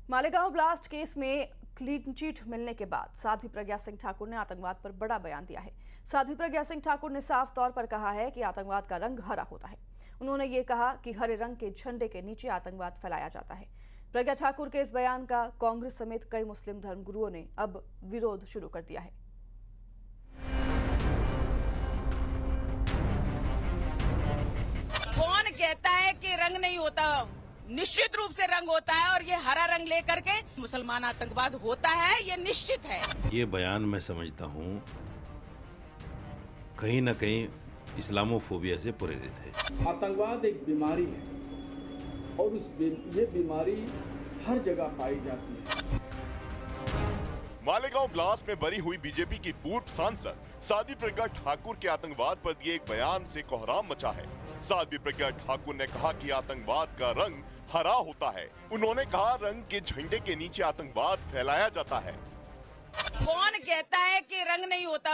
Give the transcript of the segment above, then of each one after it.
Malegaon blast case में clean chit मिलने के बाद साध्वी प्रज्ञा सिंह ठाकुर ने आतंकवाद पर बड़ा बयान दिया है। साध्वी प्रज्ञा सिंह ठाकुर ने साफ तौर पर कहा है कि आतंकवाद का रंग हरा होता है। उन्होंने ये कहा कि हरे रंग के झंडे के नीचे आतंकवाद फैलाया जाता है। प्रज्ञा ठाकुर के इस बयान का कांग्रेस समेत कई मुस्लिम धर्मगुरुओं ने अब विरोध शुरू कर दिया है। कौन कहता है कि रंग नहीं होता? निश्चित रूप से रंग होता है और ये हरा रंग लेकर के मुसलमान आतंकवाद होता है, ये निश्चित है। ये बयान मैं समझता हूँ कहीं न कहीं इस्लामोफोबिया से प्रेरित है। आतंकवाद एक बीमारी है और ये बीमारी हर जगह पाई जाती है। मालेगांव ब्लास्ट में बरी हुई बीजेपी की पूर्व सांसद साध्वी प्रज्ञा ठाकुर के आतंकवाद पर दिए एक बयान से कोहराम मचा है। साध्वी प्रज्ञा ठाकुर ने कहा कि आतंकवाद का रंग हरा होता है। उन्होंने कहा रंग के झंडे के नीचे आतंकवाद फैलाया जाता है। कौन कहता है कि रंग नहीं होता?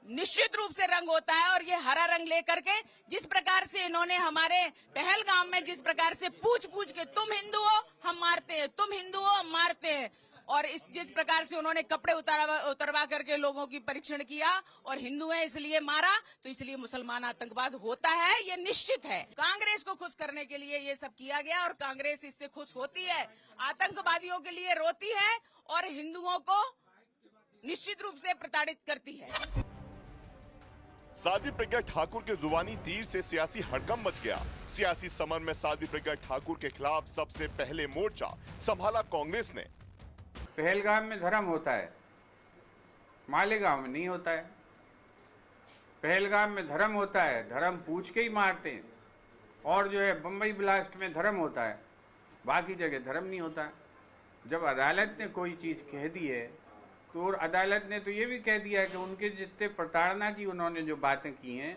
निश्चित रूप से रंग होता है और ये हरा रंग लेकर के जिस प्रकार से इन्होंने हमारे पहलगाम में जिस प्रकार से पूछ के तुम हिंदू हो हम मारते हैं, तुम हिंदू हो हम मारते हैं, और जिस प्रकार से उन्होंने कपड़े उतरवा करके लोगों की परीक्षण किया और हिंदू है इसलिए मारा, तो इसलिए मुसलमान आतंकवाद होता है, ये निश्चित है। कांग्रेस को खुश करने के लिए ये सब किया गया और कांग्रेस इससे खुश होती है। आतंकवादियों के लिए रोती है और हिंदुओं को निश्चित रूप से प्रताड़ित करती है। साध्वी प्रज्ञा ठाकुर के जुबानी तीर से सियासी हड़कंप मच गया। सियासी समर में साध्वी प्रज्ञा ठाकुर के खिलाफ सबसे पहले मोर्चा संभाला कांग्रेस ने। पहलगाम में धर्म होता है, मालेगांव में नहीं होता है। पहलगाम में धर्म होता है, धर्म पूछ के ही मारते हैं, और जो है बम्बई ब्लास्ट में धर्म होता है, बाकी जगह धर्म नहीं होता है। जब अदालत ने कोई चीज़ कह दी है तो अदालत ने तो ये भी कह दिया है कि उनके जितने प्रताड़ना की उन्होंने जो बातें की हैं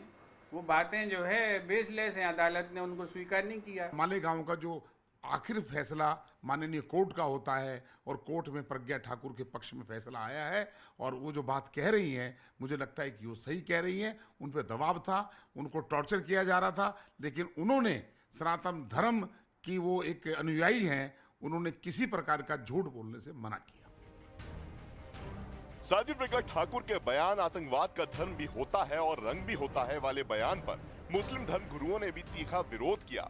वो बातें जो है बेसलेस हैं। अदालत ने उनको स्वीकार नहीं किया। मालेगांव का जो आखिर फैसला माननीय कोर्ट का होता है और कोर्ट में प्रज्ञा ठाकुर के पक्ष में फैसला आया है, और वो जो बात कह रही हैं मुझे लगता है कि वो सही कह रही हैं। उन पर दबाव था, उनको टॉर्चर किया जा रहा था, लेकिन उन्होंने सनातन धर्म की वो एक अनुयायी हैं, उन्होंने किसी प्रकार का झूठ बोलने से मना किया। साध्वी प्रज्ञा ठाकुर के बयान आतंकवाद का धर्म भी होता है और रंग भी होता है वाले बयान पर मुस्लिम धर्म गुरुओं ने भी तीखा विरोध किया।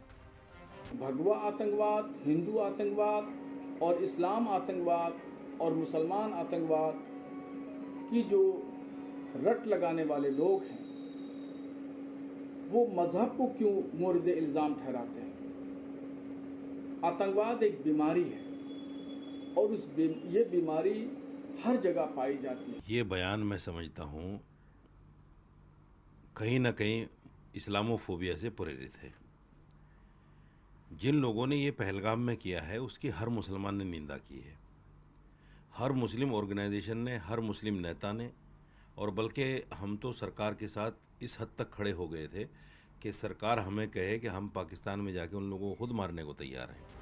भगवा आतंकवाद, हिंदू आतंकवाद और इस्लाम आतंकवाद और मुसलमान आतंकवाद की जो रट लगाने वाले लोग हैं वो मजहब को क्यों मोर्द इल्जाम ठहराते हैं? आतंकवाद एक बीमारी है और ये बीमारी हर जगह पाई जाती है। ये बयान मैं समझता हूँ कहीं न कहीं इस्लामोफोबिया से प्रेरित है। जिन लोगों ने ये पहलगाम में किया है उसकी हर मुसलमान ने निंदा की है, हर मुस्लिम ऑर्गेनाइजेशन ने, हर मुस्लिम नेता ने, और बल्कि हम तो सरकार के साथ इस हद तक खड़े हो गए थे कि सरकार हमें कहे कि हम पाकिस्तान में जाके उन लोगों को खुद मारने को तैयार हैं।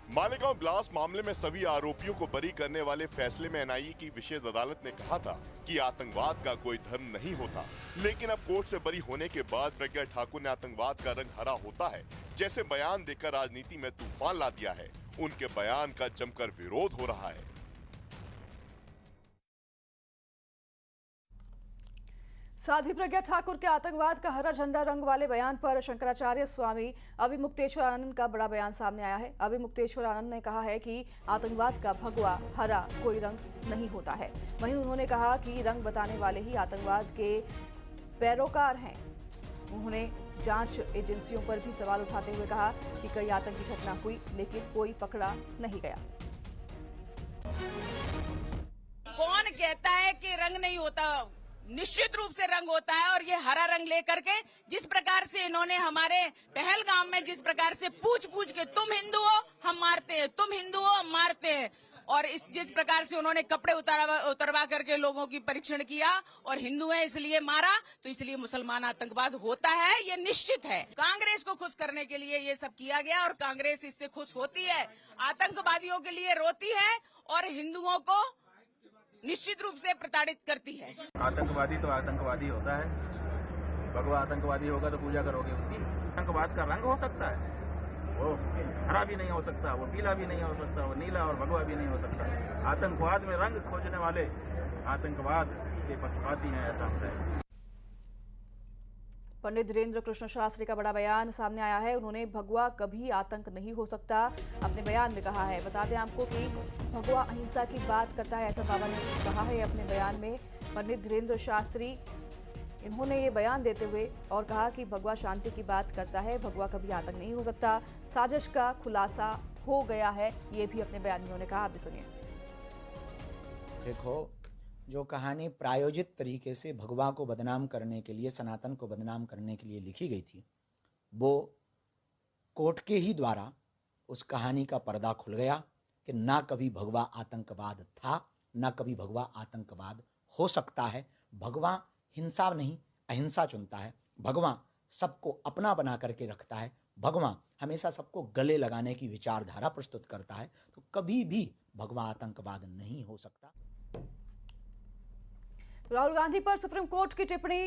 मालेगांव ब्लास्ट मामले में सभी आरोपियों को बरी करने वाले फैसले में एनआईए की विशेष अदालत ने कहा था कि आतंकवाद का कोई धर्म नहीं होता, लेकिन अब कोर्ट से बरी होने के बाद प्रज्ञा ठाकुर ने आतंकवाद का रंग हरा होता है जैसे बयान देकर राजनीति में तूफान ला दिया है। उनके बयान का जमकर विरोध हो रहा है। साध्वी प्रज्ञा ठाकुर के आतंकवाद का हरा झंडा रंग वाले बयान पर शंकराचार्य स्वामी अविमुक्तेश्वर आनंद का बड़ा बयान सामने आया है। अविमुक्तेश्वर आनंद ने कहा है कि आतंकवाद का भगवा हरा कोई रंग नहीं होता है। वहीं उन्होंने कहा कि रंग बताने वाले ही आतंकवाद के पैरोकार हैं। उन्होंने जांच एजेंसियों पर भी सवाल उठाते हुए कहा कि कई आतंकी घटना हुई लेकिन कोई पकड़ा नहीं गया। कौन कहता है कि रंग नहीं होता? निश्चित रूप से रंग होता है और ये हरा रंग लेकर के जिस प्रकार से इन्होंने हमारे पहलगाम में जिस प्रकार से पूछ के तुम हिंदू हो हम मारते हैं, तुम हिंदू हो हम मारते हैं, और जिस प्रकार से उन्होंने कपड़े उतरवा करके लोगों की परीक्षण किया और हिंदू है इसलिए मारा, तो इसलिए मुसलमान आतंकवाद होता है, ये निश्चित है। कांग्रेस को खुश करने के लिए ये सब किया गया और कांग्रेस इससे खुश होती है। आतंकवादियों के लिए रोती है और हिंदुओं को निश्चित रूप से प्रताड़ित करती है। आतंकवादी तो आतंकवादी होता है, भगवा आतंकवादी होगा तो पूजा करोगे उसकी। आतंकवाद का रंग हो सकता है, वो हरा भी नहीं हो सकता, वो पीला भी नहीं हो सकता, वो नीला और भगवा भी नहीं हो सकता। आतंकवाद में रंग खोजने वाले आतंकवाद के पक्षपाती हैं, ऐसा होता है। पंडित धीरेन्द्र कृष्ण शास्त्री का बड़ा बयान सामने आया है। उन्होंने भगवा कभी आतंक नहीं हो सकता अपने बयान में कहा है। बता दें आपको कि भगवा अहिंसा की बात करता है, ऐसा बाबा ने कहा है अपने बयान में। पंडित धीरेन्द्र शास्त्री इन्होंने ये बयान देते हुए और कहा कि भगवा शांति की बात करता है, भगवा कभी आतंक नहीं हो सकता। साजिश का खुलासा हो गया है, ये भी अपने बयान में उन्होंने कहा। आप भी सुनिए। देखो, जो कहानी प्रायोजित तरीके से भगवा को बदनाम करने के लिए, सनातन को बदनाम करने के लिए लिखी गई थी, वो कोर्ट के ही द्वारा उस कहानी का पर्दा खुल गया कि ना कभी भगवा आतंकवाद था, ना कभी भगवा आतंकवाद हो सकता है। भगवा हिंसा नहीं, अहिंसा चुनता है। भगवा सबको अपना बना करके रखता है। भगवा हमेशा सबको गले लगाने की विचारधारा प्रस्तुत करता है। तो कभी भी भगवा आतंकवाद नहीं हो सकता। राहुल गांधी पर सुप्रीम कोर्ट की टिप्पणी